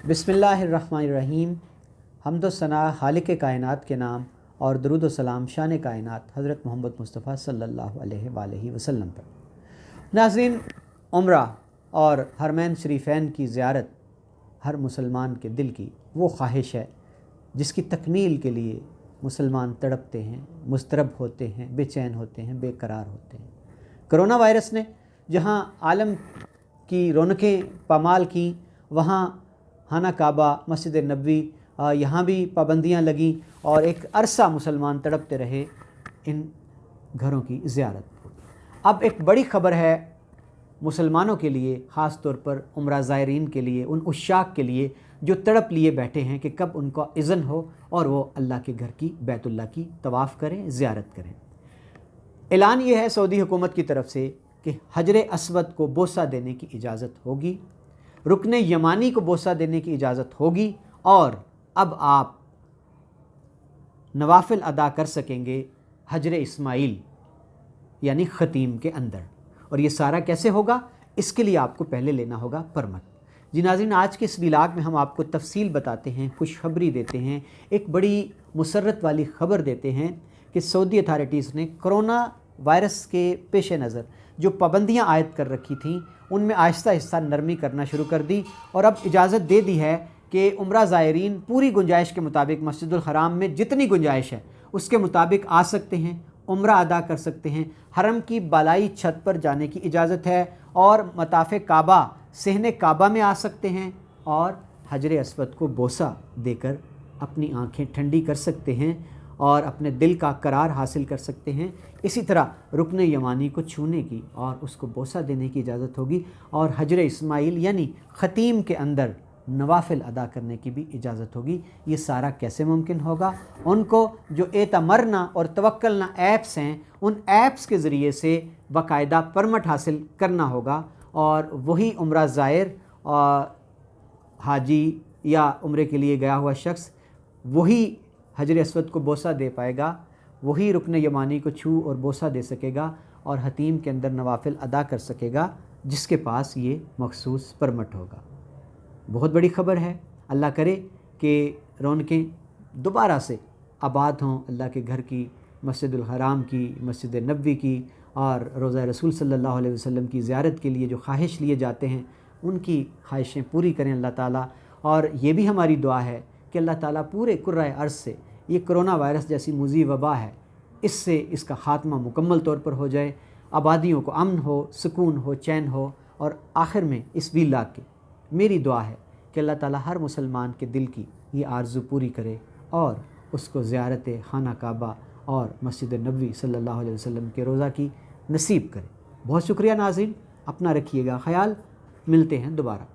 बिस्मिल्लाहिर्रहमानिर्रहीम। हम्द व सना खालिक कायनात के नाम और दरूद व सलाम शान कायनात हज़रत मोहम्मद मुस्तफ़ा सल्लल्लाहु अलैहि वसल्लम पर। नाज़रीन, उम्रा और हरमैन शरीफ़ैन की ज़ियारत हर मुसलमान के दिल की वो ख्वाहिश है जिसकी तकमील के लिए मुसलमान तड़पते हैं, मुस्तरब होते हैं, बेचैन होते हैं, बेकरार होते हैं। कोरोना वायरस ने जहाँ आलम की रौनकें पामाल की, वहाँ खाना काबा, मस्जिद नबवी, यहाँ भी पाबंदियाँ लगीं और एक अरसा मुसलमान तड़पते रहे इन घरों की ज़ियारत। अब एक बड़ी ख़बर है मुसलमानों के लिए, ख़ास तौर पर उम्रा ज़ायरीन के लिए, उन उश्शाक के लिए जो तड़प लिए बैठे हैं कि कब उनका इज़्न हो और वो अल्लाह के घर की, बैतुल्लाह की तवाफ़ करें, ज़ियारत करें। ऐलान ये है सऊदी हुकूमत की तरफ से कि हजर अस्वद को बोसा देने की इजाज़त होगी, रुकन यमानी को बोसा देने की इजाज़त होगी और अब आप नवाफिल अदा कर सकेंगे हजर इस्माइल यानी ख़तीम के अंदर। और ये सारा कैसे होगा? इसके लिए आपको पहले लेना होगा परमट। जी नाज़रीन, आज के इस व्लॉग में हम आपको तफसील बताते हैं, खुशखबरी देते हैं, एक बड़ी मुसर्रत वाली ख़बर देते हैं कि सऊदी अथॉरिटीज़ ने कोरोना वायरस के पेश नज़र जो पाबंदियाँ आयद कर रखी थीं उनमें आहिस्ता आहिस्ता नरमी करना शुरू कर दी और अब इजाज़त दे दी है कि उम्रा ज़ायरीन पूरी गुंजाइश के मुताबिक मस्जिदुल हराम में जितनी गुंजाइश है उसके मुताबिक आ सकते हैं, उम्रा अदा कर सकते हैं। हरम की बालाई छत पर जाने की इजाज़त है और मताफ़े काबा, सहने काबा में आ सकते हैं और हजर अस्वद को बोसा देकर अपनी आँखें ठंडी कर सकते हैं और अपने दिल का करार हासिल कर सकते हैं। इसी तरह रुकन यमानी को छूने की और उसको बोसा देने की इजाज़त होगी और हजर इस्माइल यानी ख़तीम के अंदर नवाफिल अदा करने की भी इजाज़त होगी। ये सारा कैसे मुमकिन होगा? उनको जो एतमरना और तवक्कलना ऐप्स हैं उन ऐप्स के ज़रिए से बाकायदा परमट हासिल करना होगा और वही उम्रा ज़ायर हाजी या उम्रे के लिए गया हुआ शख्स वही हजर अस्वद को बोसा दे पाएगा, वही रुकन यमानी को छू और बोसा दे सकेगा और हतीम के अंदर नवाफिल अदा कर सकेगा जिसके पास ये मखसूस परमट होगा। बहुत बड़ी ख़बर है। अल्लाह करे कि रौनकें दोबारा से आबाद हों अल्लाह के घर की, मस्जिदुल हराम की, मस्जिद नबवी की और रोज़ा रसूल सल्लल्लाहु अलैहि वसल्लम की ज़ियारत के लिए जो ख्वाहिश लिए जाते हैं उनकी ख्वाहिशें पूरी करें अल्लाह ताला। और ये भी हमारी दुआ है कि अल्लाह ताला पूरे कुर्राए अर्ज़ से ये कोरोना वायरस जैसी मुज़ी वबा है, इससे इसका ख़ात्मा मुकम्मल तौर पर हो जाए, आबादियों को अमन हो, सुकून हो, चैन हो। और आखिर में इस व्लॉग की मेरी दुआ है कि अल्लाह ताला हर मुसलमान के दिल की ये आरज़ू पूरी करे और उसको ज़ियारत खाना काबा और मस्जिद नबवी सल्लल्लाहु अलैहि वसल्लम के रोज़ा की नसीब करे। बहुत शुक्रिया नाज़रीन, अपना रखिएगा ख्याल, मिलते हैं दोबारा।